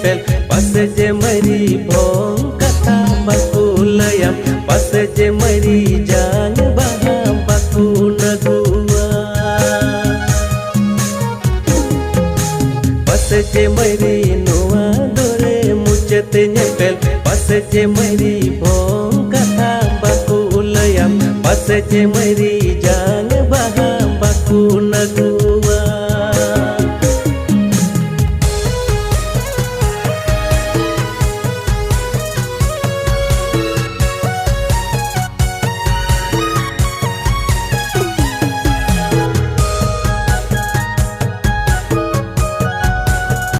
nyepel pas je mari bong kata baku layam pas je mari jang baham baku nagua pas je mari noa dore mucet nyepel pas je mari bong kata baku layam pas je mari jang baham baku nagua